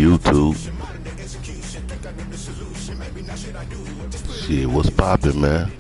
YouTube. Shit, what's poppin', man?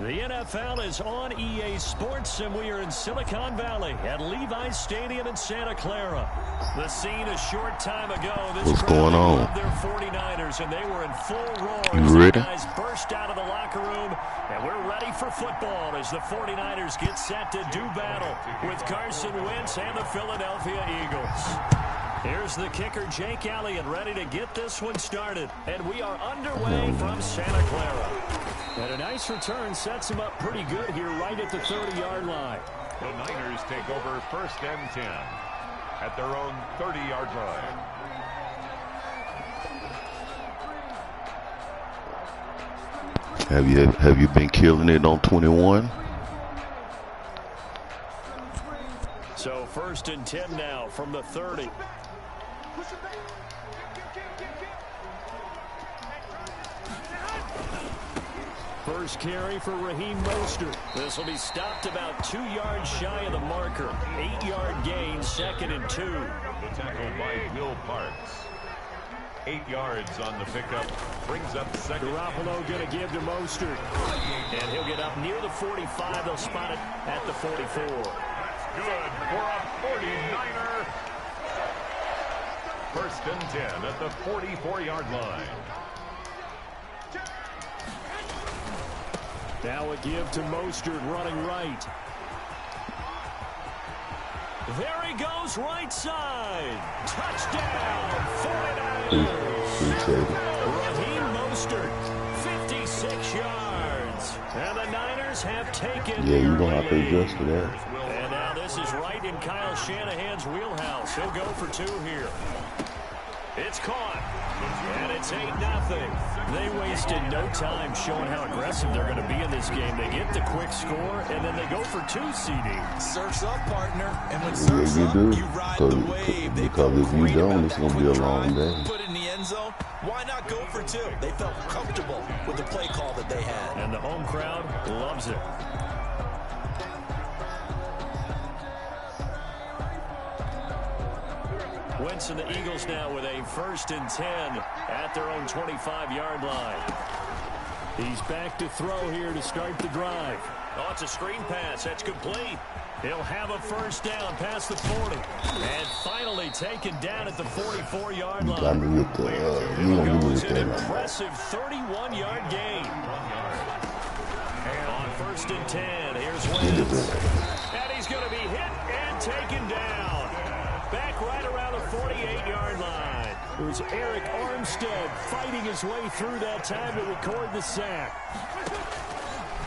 The NFL is on EA Sports, and we are in Silicon Valley at Levi's Stadium in Santa Clara. The scene a short time ago. What's going on? Their 49ers, and they were in full roar. You ready? Guys burst out of the locker room, and we're ready for football as the 49ers get set to do battle with Carson Wentz and the Philadelphia Eagles. Here's the kicker, Jake Elliott, ready to get this one started. And we are underway from Santa Clara. And a nice return sets him up pretty good here right at the 30-yard line. The Niners take over 1st and 10 at their own 30-yard line. Have you been killing it on 21? So 1st and 10 now from the 30. First carry for Raheem Mostert. This will be stopped about 2 yards shy of the marker. 8-yard gain, 2nd and 2. The tackle by Will Parks. 8 yards on the pickup. Brings up 2nd. Garoppolo going to give to Mostert. And he'll get up near the 45. They'll spot it at the 44. Good for a 49er. 1st and 10 at the 44-yard line. Now a give to Mostert running right. There he goes, right side. Touchdown, 49ers. Raheem Mostert, 56 yards. And the Niners have taken. Yeah, you're going to have to adjust to that. And now this is right in Kyle Shanahan's wheelhouse. He'll go for 2 here. It's caught. And it's 8-0. They wasted no time showing how aggressive they're going to be in this game. They get the quick score, and then they go for 2, CD. Surf's up, partner. And when surf's you up, do. you ride the wave. Because if you don't, it's going to be a long day. Put in the end zone. Why not go for 2? They felt comfortable with the play call that they had. And the home crowd loves it. Wentz and the Eagles now with a 1st and 10 at their own 25-yard line. He's back to throw here to start the drive. Oh, it's a screen pass. That's complete. He'll have a 1st down past the 40. And finally taken down at the 44-yard line. Goes an impressive 31-yard gain. And on 1st and 10, here's Wentz. And he's going to be hit and taken down. Back right around the 48-yard line. It was Eric Armstead fighting his way through that time to record the sack.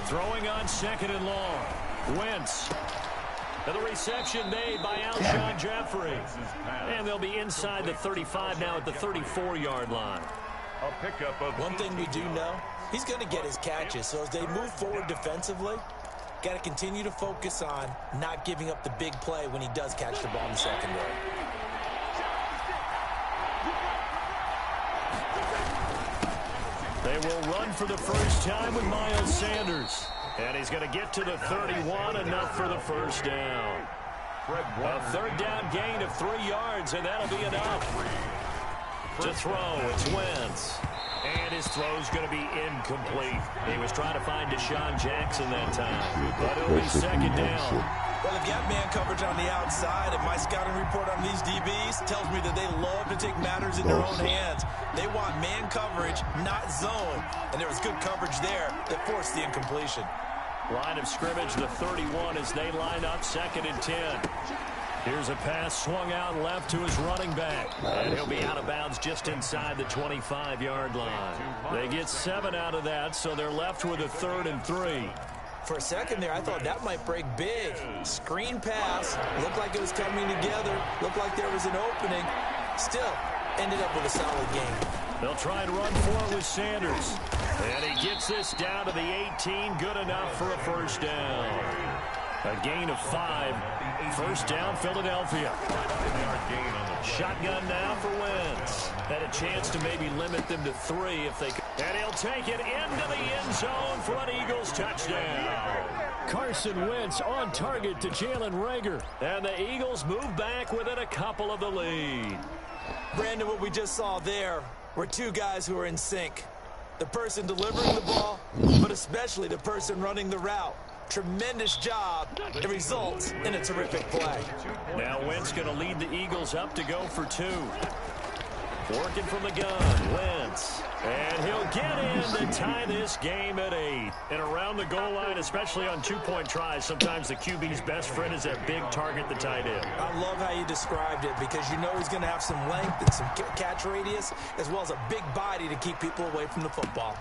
Throwing on 2nd and long. Wentz. And the reception made by Alshon Jeffrey. And they'll be inside the 35 now at the 34-yard line. A pickup of one thing we do know, he's going to get his catches. So as they move forward defensively, got to continue to focus on not giving up the big play when he does catch the ball in the secondary. They will run for the first time with Miles Sanders. And he's going to get to the 31, enough for the 1st down. A 3rd down gain of 3 yards, and that'll be enough. To throw, it's Wentz. And his throw's going to be incomplete. He was trying to find Deshaun Jackson that time. But it'll be 2nd down. Well, if you have man coverage on the outside, and my scouting report on these DBs tells me that they love to take matters in their own hands. They want man coverage, not zone. And there was good coverage there that forced the incompletion. Line of scrimmage, the 31, as they line up 2nd and 10. Here's a pass swung out left to his running back. And he'll be out of bounds just inside the 25-yard line. They get 7 out of that, so they're left with a 3rd and 3. For a second there, I thought that might break big. Screen pass. Looked like it was coming together. Looked like there was an opening. Still, ended up with a solid game. They'll try and run for it with Sanders. And he gets this down to the 18. Good enough for a 1st down. A gain of 5. 1st down, Philadelphia. Shotgun now for Wentz. Had a chance to maybe limit them to 3 if they could. And he'll take it into the end zone for an Eagles touchdown. Carson Wentz on target to Jalen Reagor. And the Eagles move back within a couple of the lead. Brandon, what we just saw there were two guys who are in sync. The person delivering the ball, but especially the person running the route. Tremendous job. It results in a terrific play. Now Wentz going to lead the Eagles up to go for 2. Working from the gun, Wentz. And he'll get in to tie this game at 8. And around the goal line, especially on 2-point tries, sometimes the QB's best friend is that big target, the tight end. I love how you described it because you know he's going to have some length and some catch radius as well as a big body to keep people away from the football.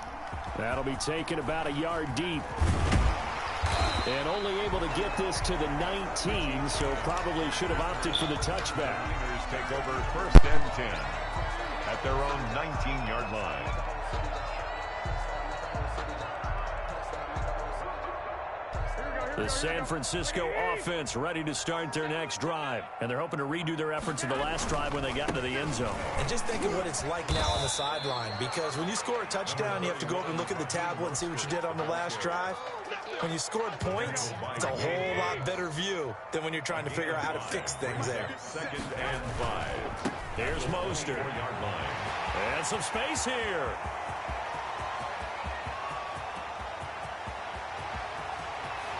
That'll be taken about a yard deep. And only able to get this to the 19, so probably should have opted for the touchback. Niners take over 1st and 10 at their own 19-yard line. The San Francisco offense ready to start their next drive. And they're hoping to redo their efforts in the last drive when they got into the end zone. And just think of what it's like now on the sideline, because when you score a touchdown, you have to go over and look at the tablet and see what you did on the last drive. When you scored points, it's a whole lot better view than when you're trying to figure out how to fix things there. 2nd and 5. Here's Mostert. And some space here.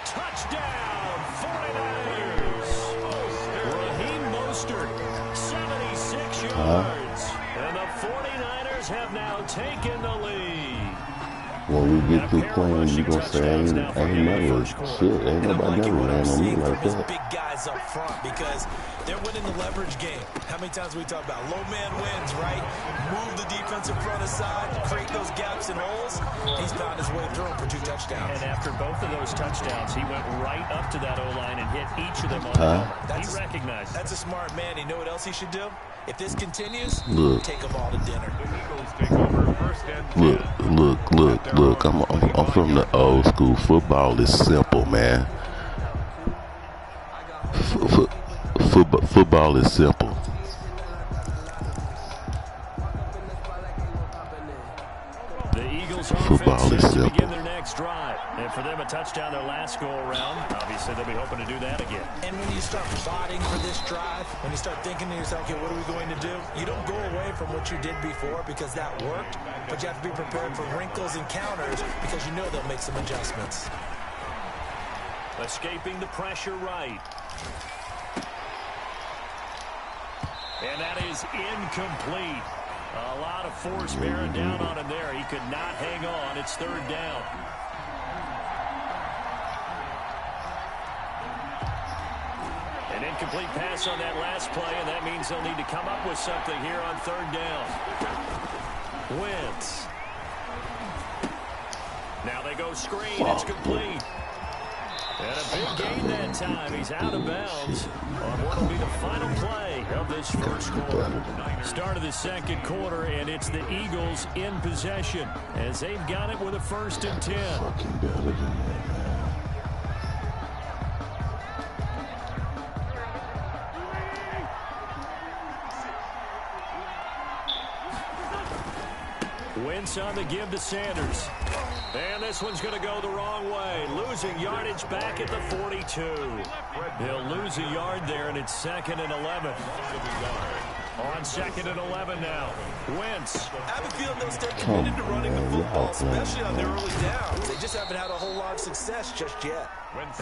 Touchdown, 49ers. Raheem Mostert, 76 yards. And the 49ers have now taken the lead. When we get through playing, you gonna say, ain't never, shit, ain't nobody never ran on me like that. Big guys up front because they're winning the leverage game. How many times we talk about low man wins, right? Move the defensive front aside, create those gaps and holes. He's found his way through them for 2 touchdowns. And after both of those touchdowns, he went right up to that O-line and hit each of them on the helmet. He recognized it. That's a smart man. You know what else he should do? If this continues, take them all to dinner. The Eagles take over 1st and 10. Look, I'm from the old school. Football is simple, man. Football is simple. The Eagles Football is offense to simple. begin their next drive. And for them, a touchdown their last go around. Obviously, they'll be hoping to do that again. And when you start plotting for this drive, when you start thinking to yourself, okay, what are we going to do? You don't go away from what you did before because that worked, but you have to be prepared for wrinkles and counters because you know they'll make some adjustments. Escaping the pressure right. And that is incomplete. A lot of force bearing down on him there. He could not hang on. It's 3rd down. An incomplete pass on that last play, and that means they'll need to come up with something here on 3rd down. Wentz. Now they go screen. It's complete. And a big gain that time. He's out of bounds on what will be the final play of this first quarter. Start of the second quarter, and it's the Eagles in possession as they've got it with a 1st and 10. Fucking better than that, man. Wentz on the give to Sanders. And this one's going to go the wrong way. Losing yardage back at the 42. They'll lose a yard there, and it's 2nd and 11. On 2nd and 11 now. Wentz. I have a feeling they'll stay committed to running the football, especially on their early downs. They just haven't had a whole lot of success just yet.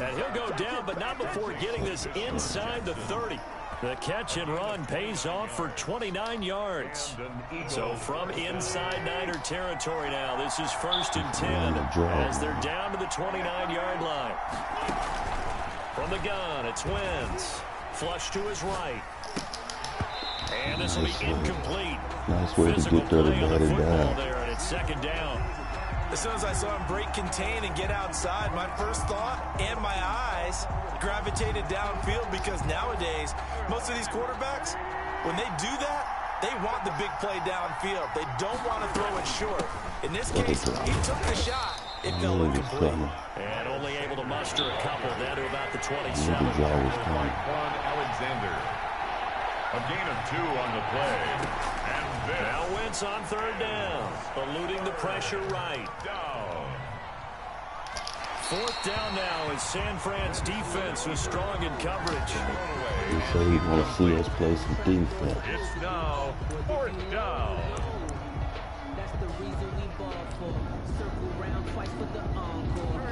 And he'll go down, but not before getting this inside the 30. The catch and run pays off for 29 yards. So from inside Niner territory now, this is 1st and 10 as they're down to the 29-yard line. From the gun, it's Wentz. Flush to his right. And this will be incomplete. Nice way to get there to bat it down. There, and it's 2nd down. As soon as I saw him break contain and get outside, my first thought and my eyes gravitated downfield because nowadays, most of these quarterbacks, when they do that, they want the big play downfield. They don't want to throw it short. In this case, he took the shot. It fell incomplete. And only able to muster a couple down to about the 27. Alexander. A gain of 2 on the play. And now Wentz on 3rd down. Eluding the pressure right. Down. 4th down now as San Fran's defense was strong in coverage. He said he want to see us play some defense. It's now 4th down.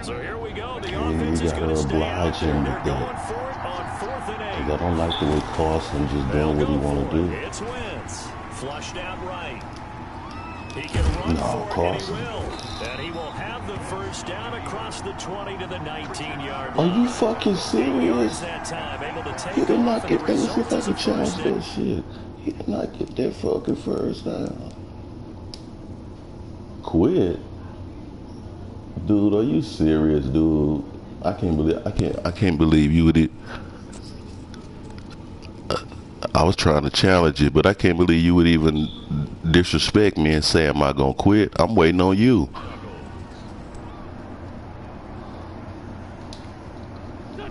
So here we go. The And offense you is gotta going to stay out oblige there. him They're with going that. for it on 4th and 8. Because I don't like the way Carson just doing what he want to do. It's Wentz. Flushed out right. He can run No, for it, and he Carson. will. And he will have the 1st down across the 20 to the 19-yard Are line. you fucking serious? That time, able to take He did not off, get and that. the Let's see if I result is a can challenge first down. that shit. He did not get that fucking 1st down. Quit. Dude, are you serious, dude? I can't believe you would it. I was trying to challenge it, but I can't believe you would even disrespect me and say, am I gonna quit? I'm waiting on you.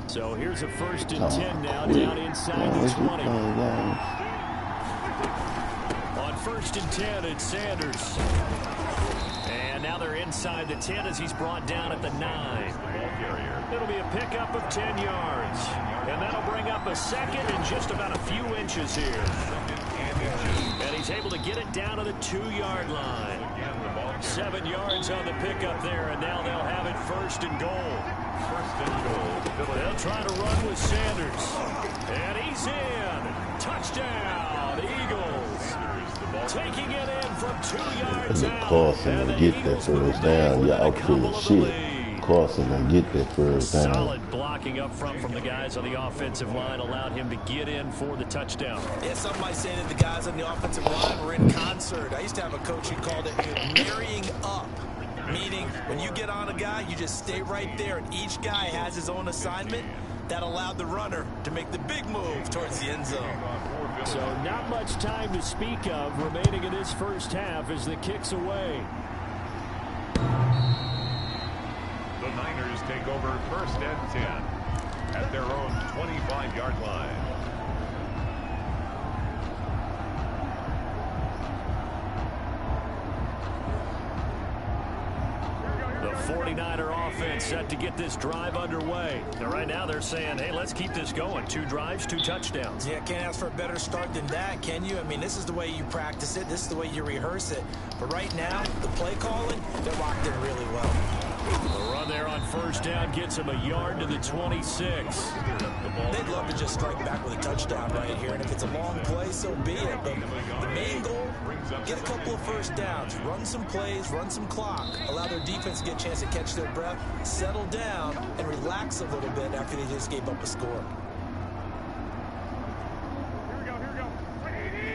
So here's a 1st and 10 now, Quit. down inside Man, the is he 20. playing games? On 1st and 10, it's Sanders. And now they're inside the 10 as he's brought down at the 9. It'll be a pickup of 10 yards. And that'll bring up a 2nd and just about a few inches here. And he's able to get it down to the 2-yard line. 7 yards on the pickup there, and now they'll have it 1st and goal. They'll try to run with Sanders. And he's in. Touchdown, Eagles. Taking it in from 2 yards Look, out. Carson and get that 1st down. Y'all full of shit. Carson and get that 1st down. Solid blocking up front from the guys on the offensive line allowed him to get in for the touchdown. Yeah, some might say that the guys on the offensive line were in concert. I used to have a coach who called it marrying up. Meaning, when you get on a guy, you just stay right there, and each guy has his own assignment. That allowed the runner to make the big move towards the end zone. So not much time to speak of remaining in this 1st half as the kick's away. The Niners take over 1st and 10 at their own 25-yard line. The 49er offense set to get this drive underway. And right now they're saying, hey, let's keep this going. 2 drives, 2 touchdowns. Yeah, can't ask for a better start than that, can you? I mean, this is the way you practice it. This is the way you rehearse it. But right now, the play calling, they're locked in really well. The run there on 1st down gets him a yard to the 26. They'd love to just strike back with a touchdown right here. And if it's a long play, so be it. But the main goal, get a couple of 1st downs, run some plays, run some clock, allow their defense to get a chance to catch their breath, settle down, and relax a little bit after they just gave up a score.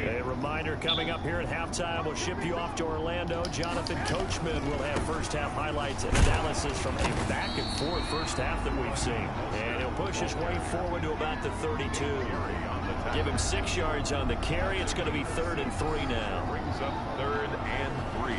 A reminder coming up here at halftime. We'll ship you off to Orlando. Jonathan Coachman will have 1st half highlights and analysis from a back-and-forth 1st half that we've seen. And he'll push his way forward to about the 32. Give him 6 yards on the carry. It's going to be 3rd and 3 now. Brings up 3rd and 3.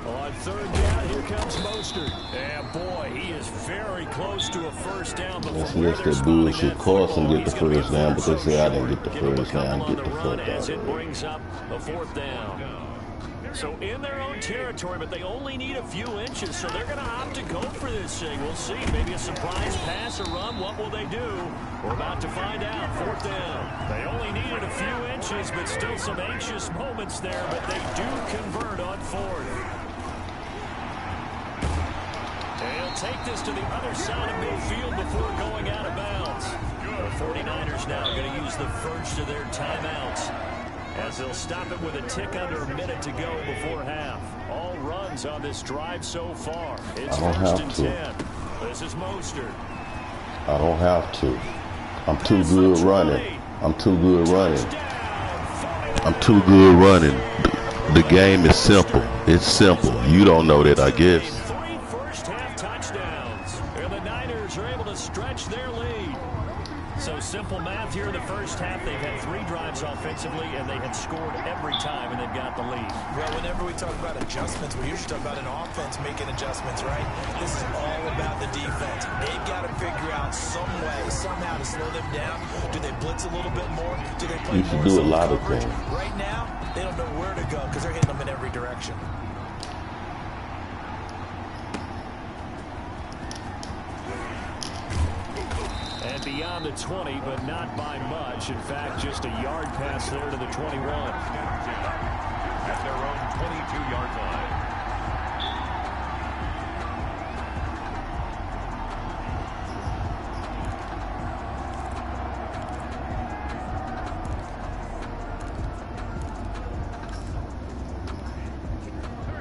On 3rd down, here comes Mostert. And boy, he is very close to a 1st down. But Let's from where let they're that spotting bullshit that Carson football, get the he's gonna be 1st down, but they say I didn't get the Give him a 1st down. couple Get on the the fuck run out as of it here. brings up a 4th down. So in their own territory, but they only need a few inches, so they're going to opt to go for this thing. We'll see. Maybe a surprise pass or run. What will they do? We're about to find out. 4th down. They only needed a few inches, but still some anxious moments there, but they do convert on 4th. And he'll take this to the other side of midfield before going out of bounds. The 49ers now going to use the 1st of their timeouts, as they'll stop it with a tick under a minute to go before half. All runs on this drive so far. It's I don't 1st have and to. 10. This is Mostert. I don't have to. I'm too good running. I'm too good running. I'm too good running. The game is simple. It's simple. You don't know that, I guess. 3 1st half touchdowns. And the Niners are able to stretch their lead. So simple math here in the 1st half. They've had 3 drives offensively. offensively, and they had scored every time, and they've got the lead. Well, whenever we talk about adjustments, we usually talk about an offense making adjustments, right? This is all about the defense. They've got to figure out some way, somehow to slow them down. Do they blitz a little bit more? Do they play more do a zone lot of coverage? things. Right now, they don't know where to go because they're hitting them in every direction. And beyond the 20, but not by much. In fact, just a yard pass there to the 21. At their own 22-yard line.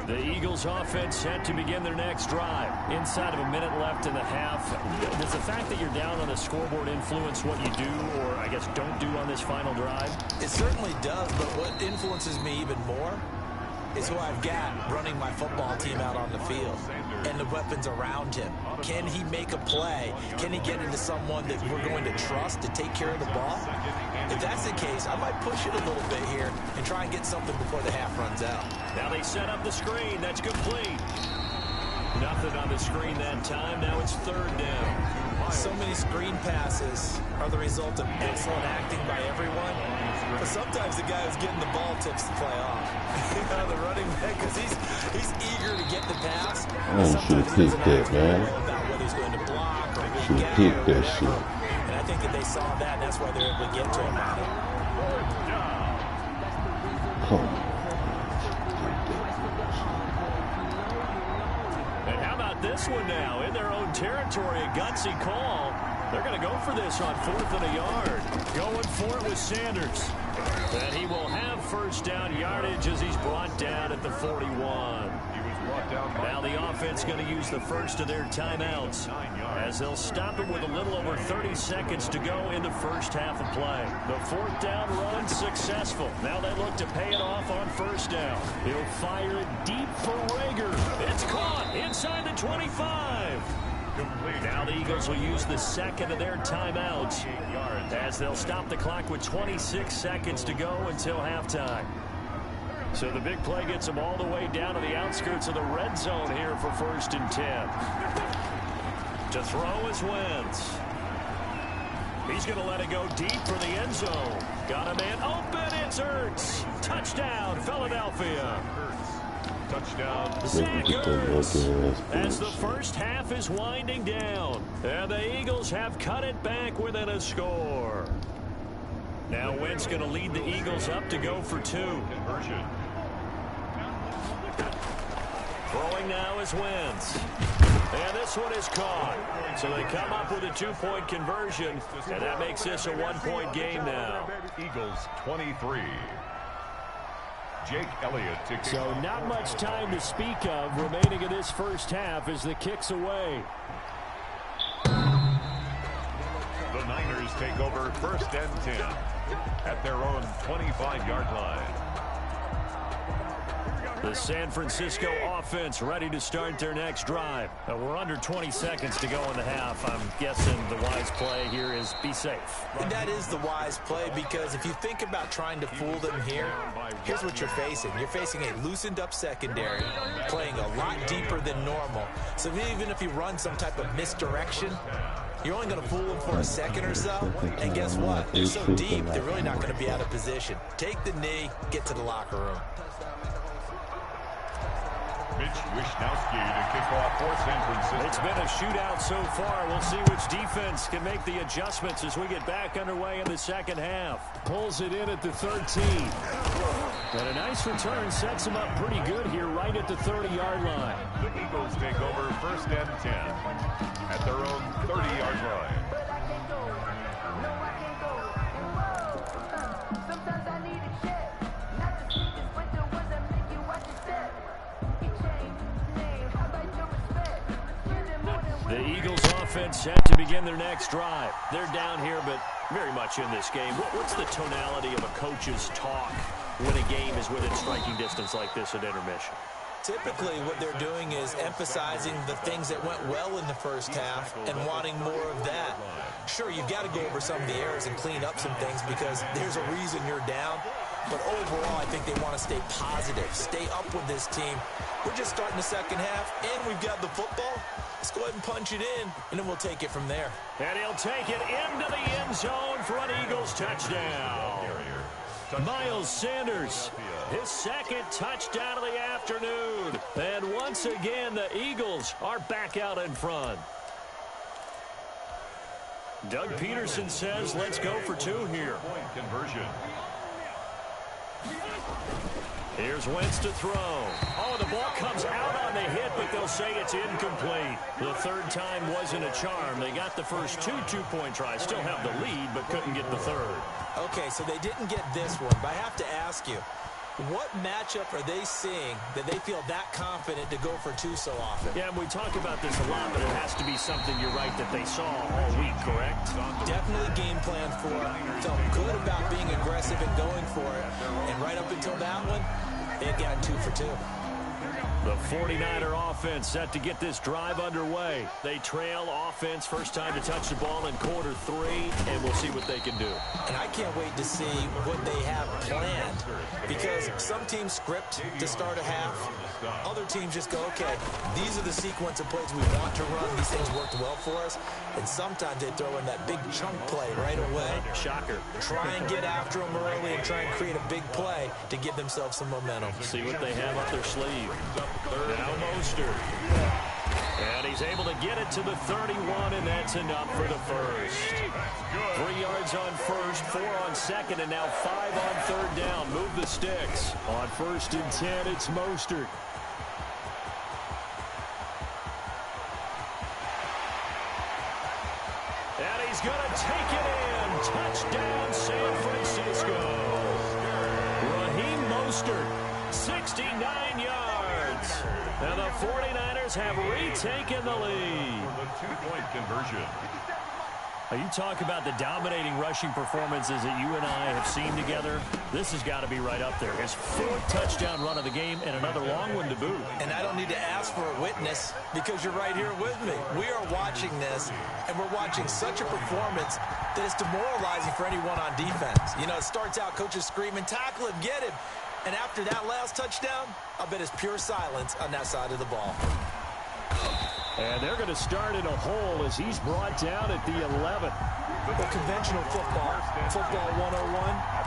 The Eagles offense set to begin their next drive. Inside of a minute left in the half. Does the fact that you're down on the scoreboard influence what you do, or I guess don't do on this final drive? It certainly does, but what influences me even more is who I've got running my football team out on the field and the weapons around him. Can he make a play? Can he get into someone that we're going to trust to take care of the ball? If that's the case, I might push it a little bit here and try and get something before the half runs out. Now they set up the screen. That's complete. Nothing on the screen that time. Now it's third down. So many screen passes are the result of excellent acting by everyone. But sometimes the guy who's getting the ball tips the play off. The running back, because he's eager to get the pass. Should have picked that, man. About whether he's going to block or should have picked that shit. And I think that they saw that, and that's why they're able to get to him on it. And how about this one now? In their own territory, a gutsy call. They're going to go for this on 4th and a yard. Going for it with Sanders. And he will have first down yardage as he's brought down at the 41. Now the offense going to use the first of their timeouts as they'll stop it with a little over 30 seconds to go in the first half of play. The 4th down run successful. Now they look to pay it off on first down. He'll fire it deep for Rager. It's caught inside the 25. Now the Eagles will use the second of their timeouts as they'll stop the clock with 26 seconds to go until halftime. So the big play gets them all the way down to the outskirts of the red zone here for 1st and 10. To throw is Wentz. He's going to let it go deep for the end zone. Got a man open. It's Ertz. Touchdown, Philadelphia. Touchdown. Zach Ertz. As the first half is winding down. And the Eagles have cut it back within a score. Now Wentz going to lead the Eagles up to go for 2. Conversion. Throwing now is Wentz. And this one is caught. So they come up with a 2-point conversion, and that makes this a 1-point game now. Eagles 23. Jake Elliott to kick So off. not much time to speak of remaining in this first half as the kick's away. The Niners take over 1st and 10 at their own 25-yard line. The San Francisco offense ready to start their next drive. We're under 20 seconds to go in the half. I'm guessing the wise play here is be safe. And that is the wise play, because if you think about trying to fool them here, here's what you're facing. You're facing a loosened up secondary, playing a lot deeper than normal. So even if you run some type of misdirection, you're only going to fool them for a second or so. And guess what? They're so deep, they're really not going to be out of position. Take the knee, get to the locker room. Mitch Wishnowsky to kick off for San Francisco. It's been a shootout so far. We'll see which defense can make the adjustments as we get back underway in the second half. Pulls it in at the 13. And a nice return sets him up pretty good here right at the 30-yard line. The Eagles take over 1st and 10 at their own 30-yard line. The Eagles offense set to begin their next drive. They're down here, but very much in this game. What's the tonality of a coach's talk when a game is within striking distance like this at intermission? typically what they're doing is emphasizing the things that went well in the first half and wanting more of that. Sure, you've got to go over some of the errors and clean up some things because there's a reason you're down. But overall, I think they want to stay positive, stay up with this team. We're just starting the second half, and we've got the football. Let's go ahead and punch it in, and then we'll take it from there. And he'll take it into the end zone for an Eagles touchdown. Miles Sanders, his second touchdown of the afternoon. And once again, the Eagles are back out in front. Doug Peterson says, let's go for two here. Conversion. Here's Wentz to throw. Oh, the ball comes out on the hit, but they'll say it's incomplete. The third time wasn't a charm. They got the first two-point tries. Still have the lead, but couldn't get the third. Okay, so they didn't get this one, but I have to ask you, what matchup are they seeing that they feel that confident to go for two so often? Yeah, we talk about this a lot, but it has to be something, you're right, that they saw all week, correct? Definitely game plan for it. Felt good about being aggressive and going for it. And right up until that one, they had gotten 2 for 2. The 49er offense set to get this drive underway. They trail offense, first time to touch the ball in quarter 3, and we'll see what they can do. And I can't wait to see what they have planned, because some teams script to start a half. Other teams just go, okay, these are the sequence of plays we want to run. These things worked well for us. And sometimes they throw in that big chunk play right away. Shocker. Try and get after them early and try and create a big play to give themselves some momentum. See what they have up their sleeve. Now Mostert. And he's able to get it to the 31, and that's enough for the first. 3 yards on first, 4 on second, and now 5 on third down. Move the sticks. On 1st and 10, it's Mostert. And he's going to take it in. Touchdown, San Francisco. Raheem Mostert, 69 yards. And the 49ers have retaken the lead. For the 2-point conversion. You talk about the dominating rushing performances that you and I have seen together. This has got to be right up there. His 4th touchdown run of the game and another long one to boot. And I don't need to ask for a witness because you're right here with me. We are watching this, and we're watching such a performance that it's demoralizing for anyone on defense. You know, it starts out coaches screaming, tackle him, get him. And after that last touchdown, I'll bet it's pure silence on that side of the ball. And they're going to start in a hole as he's brought down at the 11. Well, conventional football 101,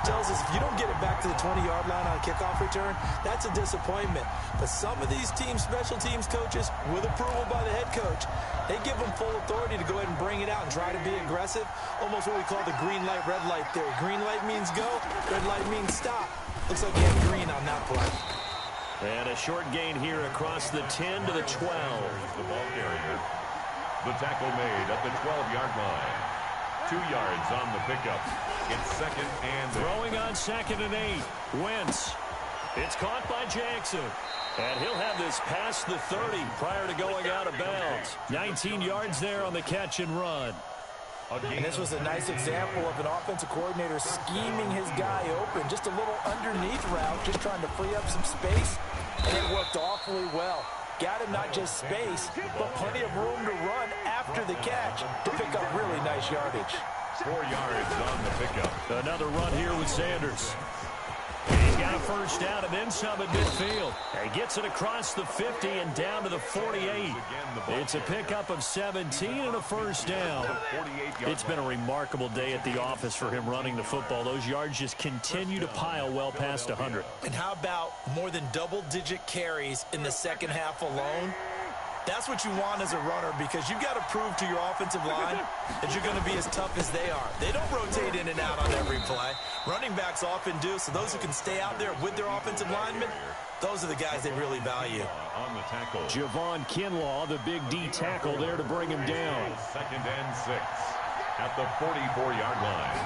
tells us if you don't get it back to the 20-yard line on a kickoff return, that's a disappointment. But some of these teams, special teams coaches, with approval by the head coach, they give them full authority to go ahead and bring it out and try to be aggressive. Almost what we call the green light, red light theory. Green light means go, red light means stop. Looks like you have green on that play. And a short gain here across the 10 to the 12. The ball carrier. The tackle made at the 12-yard line. 2 yards on the pickup. It's 2nd and 8. Throwing on 2nd and 8. Wentz. It's caught by Jackson. And he'll have this past the 30 prior to going out of bounds. 19 yards there on the catch and run. And this was a nice example of an offensive coordinator scheming his guy open. Just a little underneath route, just trying to free up some space. And it worked awfully well. Got him not just space, but plenty of room to run after the catch to pick up really nice yardage. 4 yards on the pickup. Another run here with Sanders. He's got a first down and then some at midfield. He gets it across the 50 and down to the 48. It's a pickup of 17 and a first down. It's been a remarkable day at the office for him running the football. Those yards just continue to pile well past 100. And how about more than double-digit carries in the second half alone? That's what you want as a runner, because you've got to prove to your offensive line that you're going to be as tough as they are. They don't rotate in and out on every play. Running backs often do, so those who can stay out there with their offensive linemen, those are the guys they really value. On the tackle. Javon Kinlaw, the big D tackle there to bring him down. 2nd and 6 at the 44-yard line.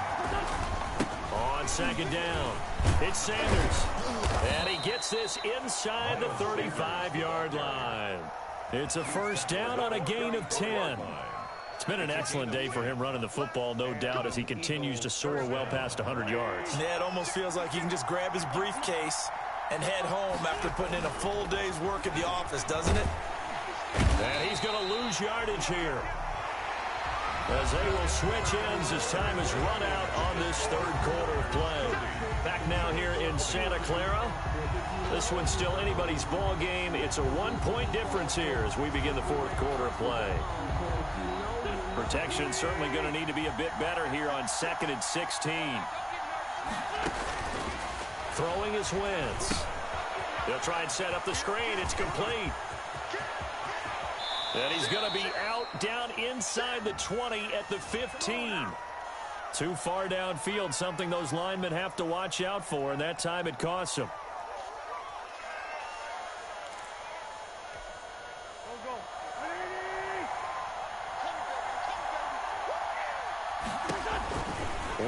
On 2nd down, it's Sanders. And he gets this inside the 35-yard line. It's a first down on a gain of 10. It's been an excellent day for him running the football, no doubt, as he continues to soar well past 100 yards. Yeah, it almost feels like he can just grab his briefcase and head home after putting in a full day's work at the office, doesn't it? And he's going to lose yardage here, as they will switch ends as time is run out on this third quarter of play. Back now here in Santa Clara. This one's still anybody's ball game. It's a 1-point difference here as we begin the fourth quarter of play. Protection certainly going to need to be a bit better here on 2nd and 16. Throwing is Wentz. They'll try and set up the screen. It's complete. And he's going to be out down inside the 20 at the 15. Too far downfield, something those linemen have to watch out for, and that time it costs them.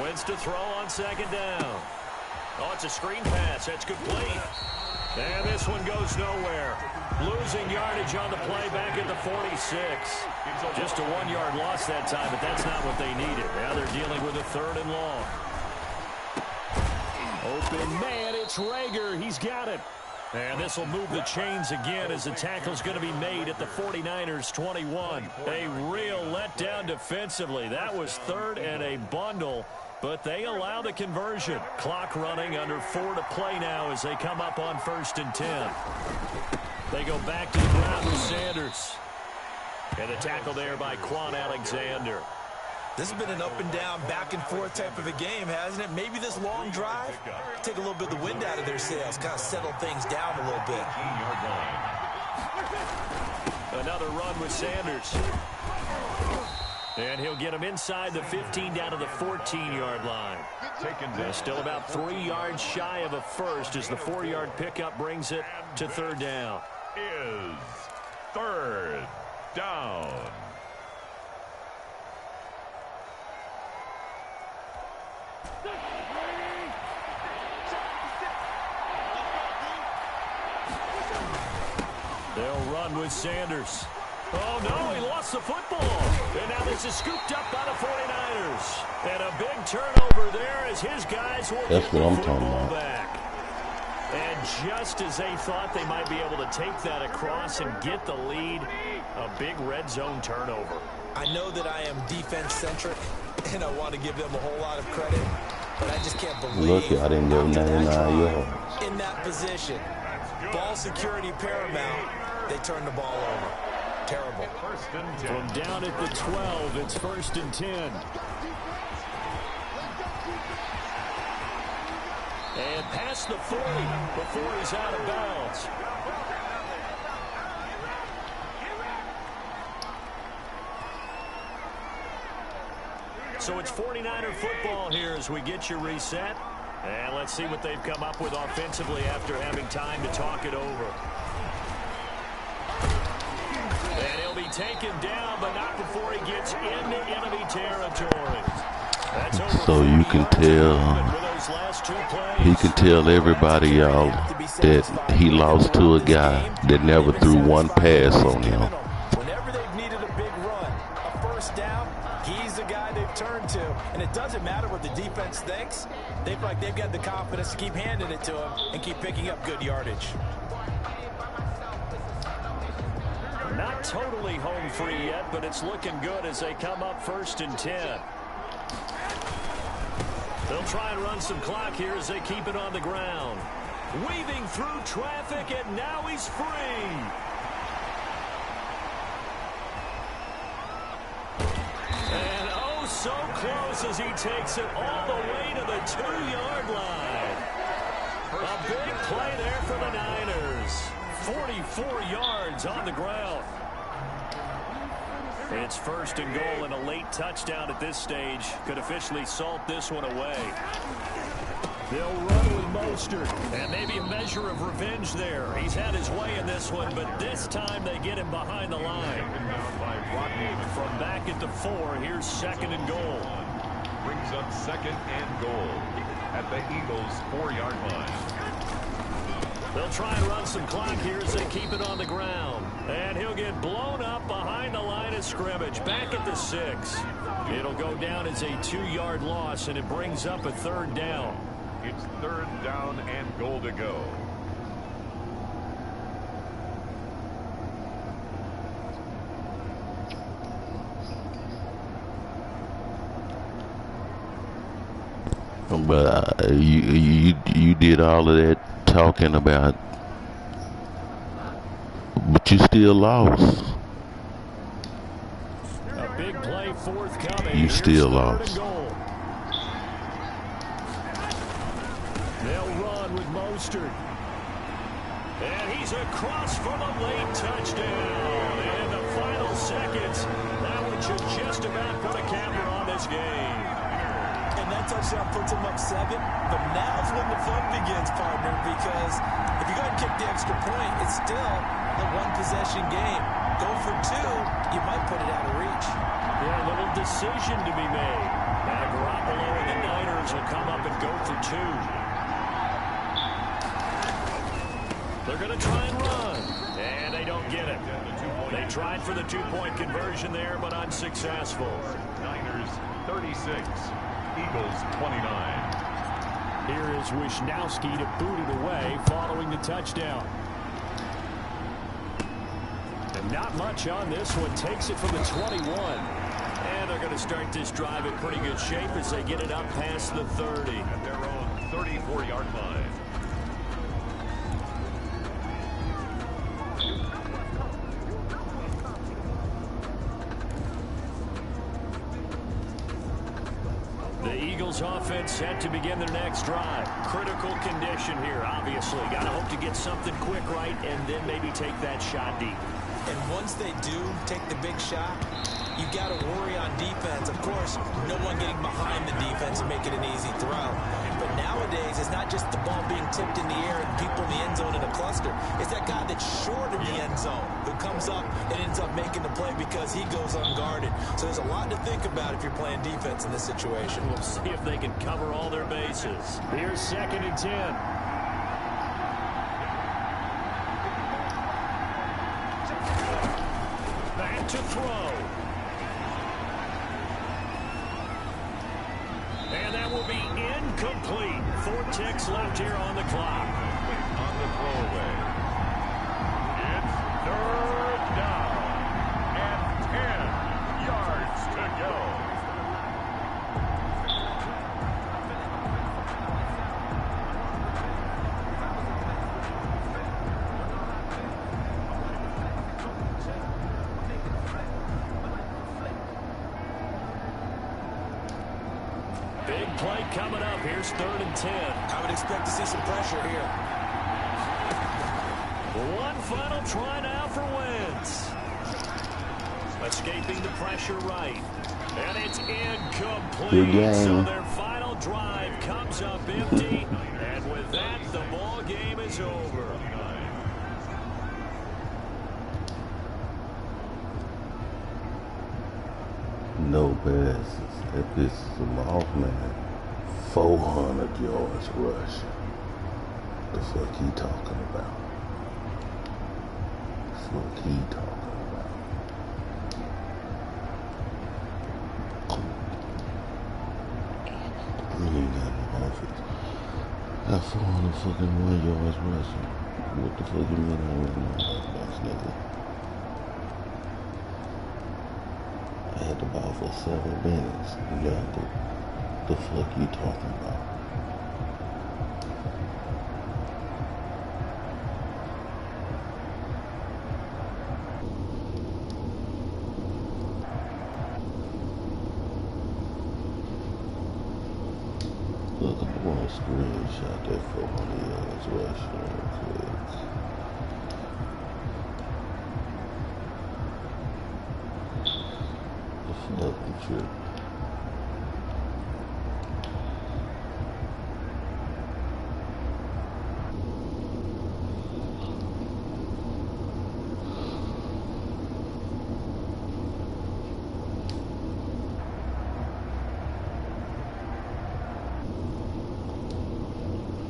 Wentz to throw on 2nd down. Oh, it's a screen pass. That's complete. And this one goes nowhere. Losing yardage on the play back at the 46. Just a 1-yard loss that time, but that's not what they needed. Now they're dealing with a 3rd and long. Open man, it's Rager. He's got it. And this will move the chains again as the tackle's going to be made at the 49ers 21. A real letdown defensively. That was 3rd and a bundle, but they allow the conversion. Clock running, under 4 to play now as they come up on 1st and 10. They go back to the ground with Sanders. And the tackle there by Quan Alexander. This has been an up-and-down, back-and-forth type of a game, hasn't it? Maybe this long drive, take a little bit of the wind out of their sails, kind of settle things down a little bit. Another run with Sanders. And he'll get him inside the 15 down to the 14-yard line. Still about 3 yards shy of a first as the 4-yard pickup brings it to 3rd down. Is 3rd down. They'll run with Sanders. Oh, no, he lost the football. And now this is scooped up by the 49ers. And a big turnover there as his guys will get the football back. And just as they thought they might be able to take that across and get the lead, a big red zone turnover. I know that I am defense-centric, and I want to give them a whole lot of credit, but I just can't believe I didn't give 99 yards. In that position, ball security paramount, they turn the ball over. Terrible. From down at the 12, it's 1st and 10. And past the 40 before he's out of bounds. So it's 49er football here as we get you reset. And let's see what they've come up with offensively after having time to talk it over. And he'll be taken down, but not before he gets into enemy territory. That's over. So you can tell, he can tell everybody, y'all, that he lost to a guy that never threw one pass on him. Whenever they've needed a big run, a 1st down, he's the guy they've turned to. And it doesn't matter what the defense thinks. They feel like they've got the confidence to keep handing it to him and keep picking up good yardage. Not totally home free yet, but it's looking good as they come up 1st and 10. They'll try and run some clock here as they keep it on the ground. Weaving through traffic, and now he's free. And oh, so close as he takes it all the way to the 2-yard line. A big play there for the Niners. 44 yards on the ground. It's 1st and goal, and a late touchdown at this stage could officially salt this one away. They'll run with Mostert, and maybe a measure of revenge there. He's had his way in this one, but this time they get him behind the line. From back at the 4, here's 2nd and goal. Brings up 2nd and goal at the Eagles' 4-yard line. They'll try and run some clock here as they keep it on the ground. And he'll get blown up behind the line of scrimmage. Back at the 6. It'll go down as a 2-yard loss, and it brings up a 3rd down. It's 3rd down and goal to go. But you did all of that talking about, but you still lost. A big play forthcoming. You still lost. They'll run with Mostert. And he's across for the late touchdown. And the final seconds, that one should just about put a camera on this game. And that touchdown puts him up 7. But now's when the fun begins, partner, because if you go ahead and kick the extra point, it's still a one-possession game. Go for 2, you might put it out of reach. Yeah, a little decision to be made. Now Garoppolo and the Niners will come up and go for 2. They're going to try and run. And they don't get it. They tried for the 2-point conversion there, but unsuccessful. Niners 36, Eagles 29. Here is Wisnowski to boot it away following the touchdown. And not much on this one. Takes it from the 21. And they're going to start this drive in pretty good shape as they get it up past the 30. At their own 34-yard line. Offense set to begin their next drive. Critical condition here, obviously. Got to hope to get something quick right and then maybe take that shot deep. And once they do take the big shot, you got to worry on defense. Of course, no one getting behind the defense and make it an easy throw. But nowadays, it's not just the ball being tipped in the air and people in the end zone in a cluster. It's that guy that's short of the end zone who comes up and ends up making the play because he goes unguarded. So there's a lot to think about if you're playing defense in this situation. We'll see if they can cover all their bases. Here's 2nd and 10. Back to throw. And that will be incomplete. 4 ticks left here on the clock. On the throwaway. It's 3rd down and 10 yards to go. Big play coming up. Here's 3rd and 10. I would expect to see some pressure here. One final try now for Wentz. Escaping the pressure right. And it's incomplete. So their final drive comes up empty. And with that, the ball game is over. No passes. That pisses him off, man. 400 yards rushing. The fuck he talking about? Fuck he talking about? He ain't got no offense. Got 400 fucking 1 yards rushing. What the fuck you mean I don't know offense, nigga? I had the ball for 7 minutes. Nothing. The fuck you talking about? Look, I want to screenshot that 400 yards rushing real quick. The fucking trip.